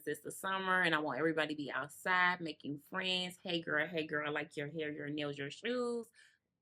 since it's the summer and I want everybody to be outside making friends. Hey girl, I like your hair, your nails, your shoes.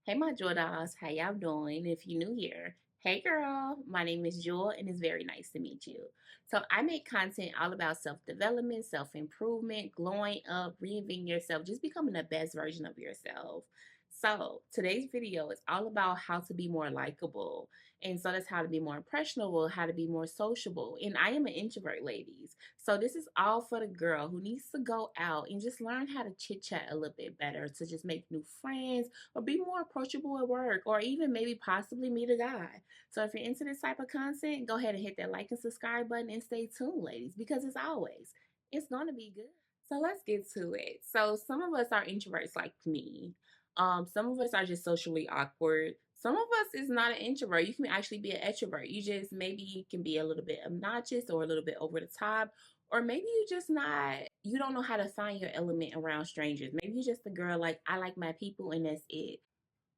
Hey my Jewel dolls, how y'all doing? If you're new here, hey girl, my name is Jewel and it's very nice to meet you. So I make content all about self-development, self-improvement, glowing up, reinventing yourself, just becoming the best version of yourself. So today's video is all about how to be more likable. And so that's how to be more impressionable, how to be more sociable. And I am an introvert, ladies. So this is all for the girl who needs to go out and just learn how to chit chat a little bit better, to just make new friends or be more approachable at work, or even maybe possibly meet a guy. So if you're into this type of content, go ahead and hit that like and subscribe button and stay tuned, ladies, because as always, it's going to be good. So let's get to it. So some of us are introverts like me. Some of us are just socially awkward. Some of us is not an introvert. You can actually be an extrovert. You just maybe can be a little bit obnoxious or a little bit over the top, or maybe you don't know how to find your element around strangers. Maybe you're just a girl like, I like my people and that's it.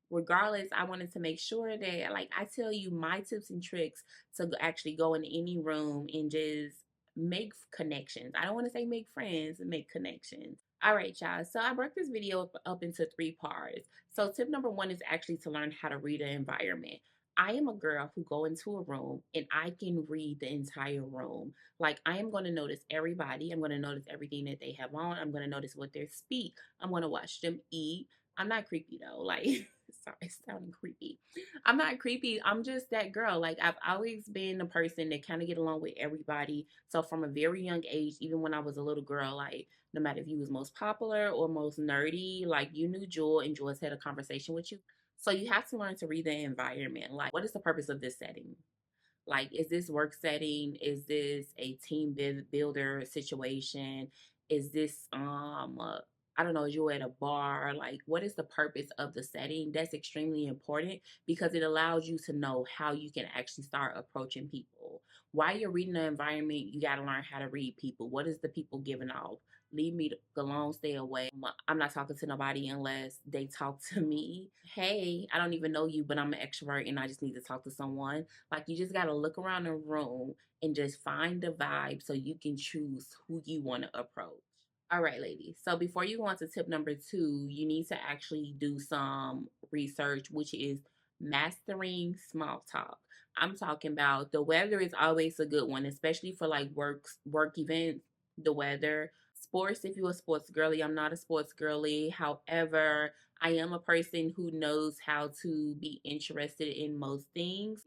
Regardless, I wanted to make sure that like I tell you my tips and tricks to actually go in any room and just make connections. I don't want to say make friends, make connections. All right, y'all. So I broke this video up into three parts. So tip number one is actually to learn how to read an environment. I am a girl who go into a room and I can read the entire room. Like I am going to notice everybody. I'm going to notice everything that they have on. I'm going to notice what they speak. I'm going to watch them eat. I'm not creepy though. Like, sorry, it's sounding creepy. I'm not creepy. I'm just that girl. Like, I've always been the person that kind of get along with everybody. So from a very young age, even when I was a little girl, like, no matter if you was most popular or most nerdy, like you knew Jewel and Jewel's had a conversation with you. So you have to learn to read the environment. Like, what is the purpose of this setting? Like, is this work setting? Is this a team builder situation? Is this I don't know, you're at a bar, like what is the purpose of the setting? That's extremely important because it allows you to know how you can actually start approaching people. While you're reading the environment, you got to learn how to read people. What is the people giving off? Leave me alone, stay away. I'm not talking to nobody unless they talk to me. Hey, I don't even know you, but I'm an extrovert and I just need to talk to someone. Like you just got to look around the room and just find the vibe so you can choose who you want to approach. All right, ladies. So before you go on to tip number two, you need to actually do some research, which is mastering small talk. I'm talking about the weather is always a good one, especially for like work events. The weather, sports. If you're a sports girly, I'm not a sports girly. However, I am a person who knows how to be interested in most things.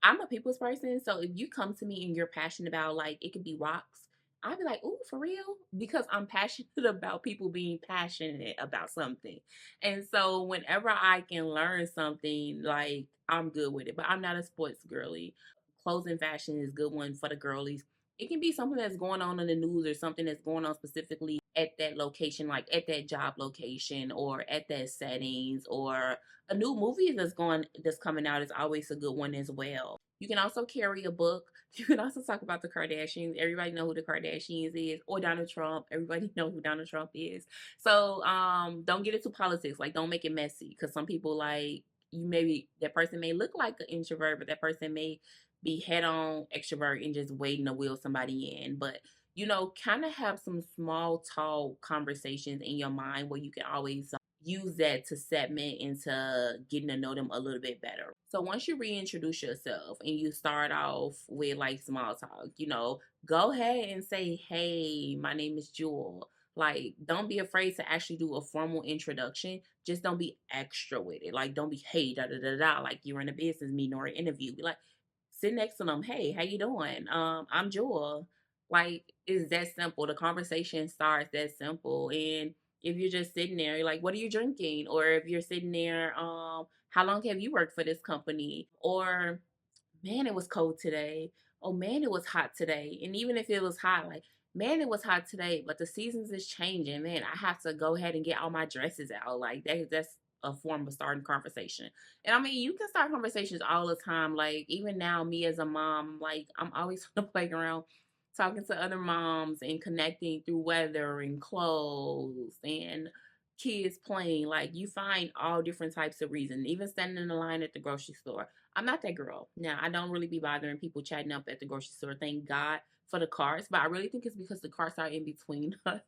I'm a people's person, so if you come to me and you're passionate about like it could be rocks, I'd be like, "Ooh, for real?" Because I'm passionate about people being passionate about something. And so whenever I can learn something, like I'm good with it. But I'm not a sports girly. Clothing fashion is a good one for the girlies. It can be something that's going on in the news or something that's going on specifically at that location, like at that job location or at that settings, or a new movie that's coming out is always a good one as well. You can also carry a book. You can also talk about the Kardashians. Everybody know who the Kardashians is, or Donald Trump. Everybody know who Donald Trump is. So don't get into politics. Like don't make it messy because some people like you maybe that person may look like an introvert, but that person may be head on extrovert and just waiting to wheel somebody in. But kind of have some small talk conversations in your mind where you can always use that to segment into getting to know them a little bit better. So once you reintroduce yourself and you start off with like small talk, go ahead and say, "Hey, my name is Jewel." Like, don't be afraid to actually do a formal introduction. Just don't be extra with it. Like, don't be, "Hey, da da da da," like you're in a business meeting or an interview. Be like, sit next to them. "Hey, how you doing? I'm Jewel." Like, it's that simple. The conversation starts that simple. And if you're just sitting there, you're like, "What are you drinking?" Or if you're sitting there, "How long have you worked for this company?" Or, "Man, it was cold today." "Oh man, it was hot today." And even if it was hot, like, "Man, it was hot today, but the seasons is changing. Man, I have to go ahead and get all my dresses out." Like that's a form of starting conversation. And I mean, you can start conversations all the time. Like even now, me as a mom, like I'm always on the playground talking to other moms and connecting through weather and clothes and kids playing. Like you find all different types of reasons. Even standing in the line at the grocery store. I'm not that girl. Now I don't really be bothering people chatting up at the grocery store. Thank God for the cards, but I really think it's because the cards are in between us.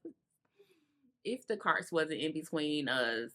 If the cards wasn't in between us,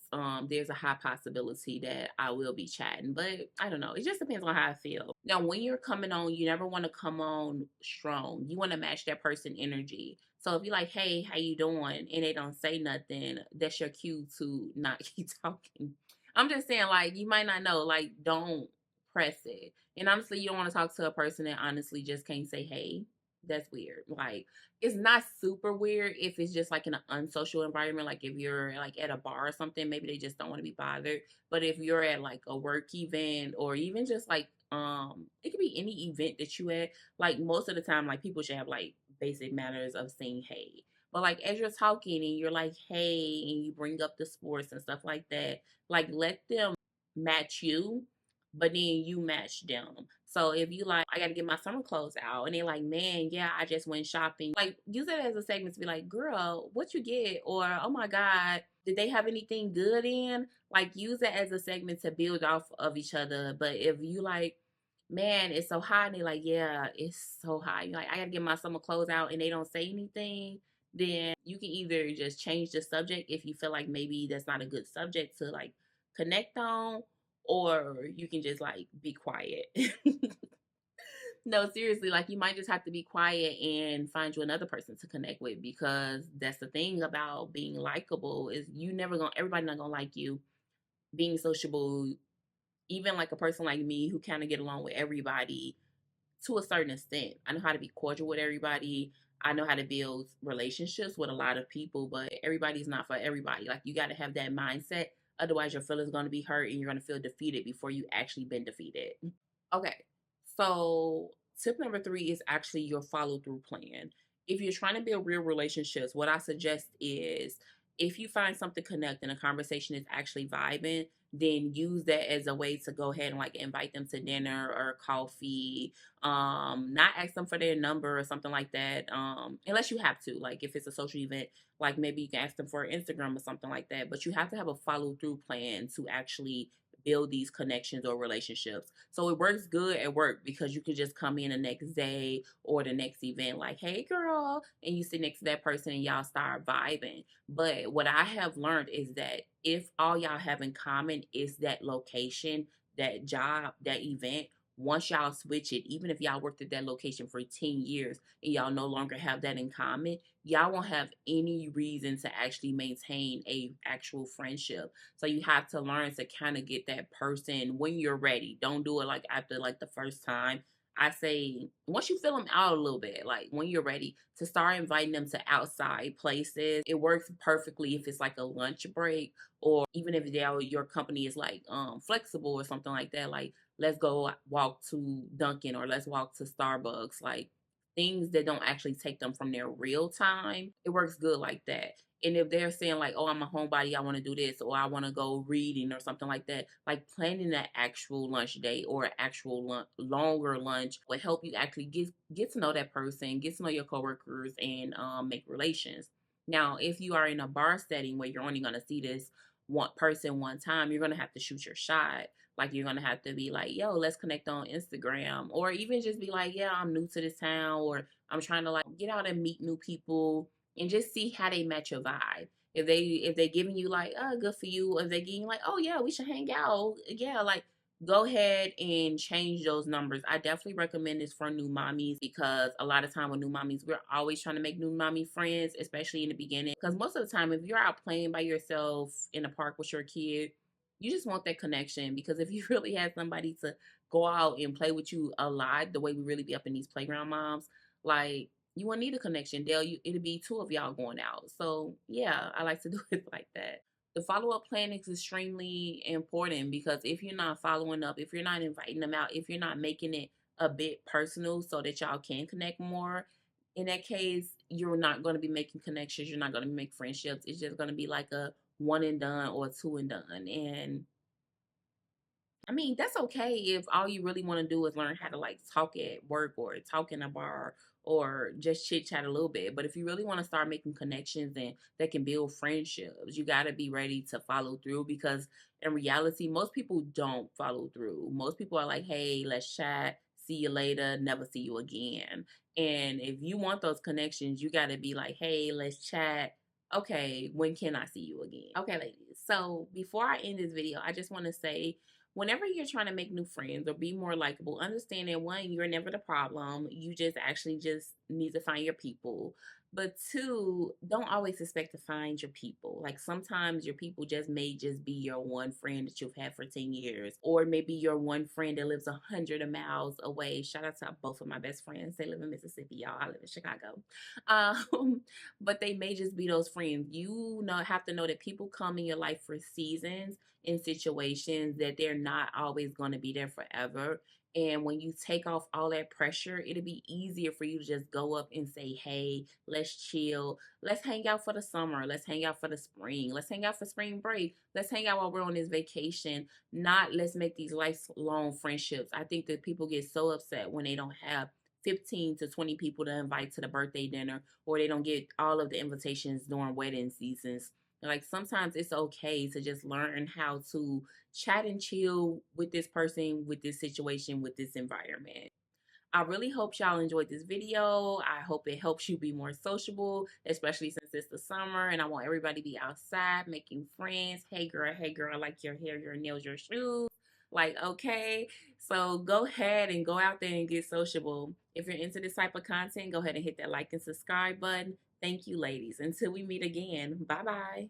there's a high possibility that I will be chatting. But I don't know. It just depends on how I feel. Now, when you're coming on, you never want to come on strong. You want to match that person energy. So if you're like, "Hey, how you doing?" and they don't say nothing, that's your cue to not keep talking. I'm just saying, like, you might not know. Like, don't press it. And honestly, you don't want to talk to a person that honestly just can't say hey. That's weird. Like, it's not super weird if it's just like in an unsocial environment, like if you're like at a bar or something, maybe they just don't want to be bothered. But if you're at like a work event or even just like it could be any event that you at, like most of the time, like people should have like basic manners of saying hey. But like as you're talking and you're like hey and you bring up the sports and stuff like that, like let them match you, but then you match them. So if you like, I gotta get my summer clothes out, and they're like, man, yeah, I just went shopping. Like, use it as a segment to be like, girl, what you get? Or, oh my God, did they have anything good in? Like, use it as a segment to build off of each other. But if you like, man, it's so hot, and they're like, yeah, it's so hot. You're like, I gotta get my summer clothes out, and they don't say anything. Then you can either just change the subject if you feel like maybe that's not a good subject to like connect on, or you can just like be quiet. No, seriously, like you might just have to be quiet and find you another person to connect with, because that's the thing about being likable is you never gonna everybody not gonna like you. Being sociable, even like a person like me who kind of get along with everybody to a certain extent. I know how to be cordial with everybody. I know how to build relationships with a lot of people, but everybody's not for everybody. Like you got to have that mindset. Otherwise, your feelings going to be hurt and you're going to feel defeated before you actually been defeated. Okay, so tip number three is actually your follow through plan. If you're trying to build real relationships, what I suggest is if you find something connecting, a conversation is actually vibing, then use that as a way to go ahead and like invite them to dinner or coffee. Not ask them for their number or something like that. Unless you have to, like if it's a social event, like maybe you can ask them for Instagram or something like that. But you have to have a follow through plan to actually build these connections or relationships. So it works good at work because you can just come in the next day or the next event like, hey girl, and you sit next to that person and y'all start vibing. But what I have learned is that if all y'all have in common is that location, that job, that event, once y'all switch it, even if y'all worked at that location for 10 years and y'all no longer have that in common, y'all won't have any reason to actually maintain a actual friendship. So you have to learn to kind of get that person when you're ready. Don't do it like after like the first time. I say once you fill them out a little bit, like when you're ready to start inviting them to outside places. It works perfectly if it's like a lunch break, or even if your company is like flexible or something like that. Like let's go walk to Dunkin' or let's walk to Starbucks. Like things that don't actually take them from their real time. It works good like that. And if they're saying like, "Oh, I'm a homebody, I want to do this," or "I want to go reading" or something like that, like planning that actual lunch date or an actual longer lunch will help you actually get to know that person, get to know your coworkers, and make relations. Now, if you are in a bar setting where you're only gonna see this one person one time, you're gonna have to shoot your shot. Like you're gonna have to be like, "Yo, let's connect on Instagram," or even just be like, "Yeah, I'm new to this town," or "I'm trying to like get out and meet new people," and just see how they match your vibe. If they giving you like, oh, good for you, or if they giving you like, oh yeah, we should hang out. Yeah, like go ahead and change those numbers. I definitely recommend this for new mommies because a lot of time with new mommies, we're always trying to make new mommy friends, especially in the beginning. Because most of the time, if you're out playing by yourself in a park with your kid, you just want that connection. Because if you really had somebody to go out and play with you a lot, the way we really be up in these playground moms, like you won't need a connection. It'll be two of y'all going out. So yeah, I like to do it like that. The follow up plan is extremely important because if you're not following up, if you're not inviting them out, if you're not making it a bit personal so that y'all can connect more, in that case, you're not going to be making connections. You're not going to make friendships. It's just going to be like a one and done or two and done. And I mean, that's okay if all you really want to do is learn how to like talk at work or talk in a bar or just chit chat a little bit. But if you really want to start making connections and that can build friendships, you got to be ready to follow through because in reality, most people don't follow through. Most people are like, hey, let's chat, see you later, never see you again. And if you want those connections, you got to be like, hey, let's chat. Okay, when can I see you again? Okay, ladies. So before I end this video, I just want to say, whenever you're trying to make new friends or be more likable, understand that one, you're never the problem. You just actually just need to find your people. But two, don't always expect to find your people. Like sometimes your people just may just be your one friend that you've had for 10 years, or maybe your one friend that lives 100 miles away. Shout out to both of my best friends. They live in Mississippi, y'all. I live in Chicago. But they may just be those friends. You know, have to know that people come in your life for seasons, in situations, that they're not always going to be there forever. And when you take off all that pressure, it'll be easier for you to just go up and say, hey, let's chill. Let's hang out for the summer. Let's hang out for the spring. Let's hang out for spring break. Let's hang out while we're on this vacation. Not let's make these lifelong friendships. I think that people get so upset when they don't have 15 to 20 people to invite to the birthday dinner, or they don't get all of the invitations during wedding seasons. Like sometimes it's okay to just learn how to chat and chill with this person, with this situation, with this environment. I really hope y'all enjoyed this video. I hope it helps you be more sociable, especially since it's the summer and I want everybody to be outside making friends. Hey girl, I like your hair, your nails, your shoes. Like, okay. So go ahead and go out there and get sociable. If you're into this type of content, go ahead and hit that like and subscribe button. Thank you, ladies. Until we meet again. Bye bye.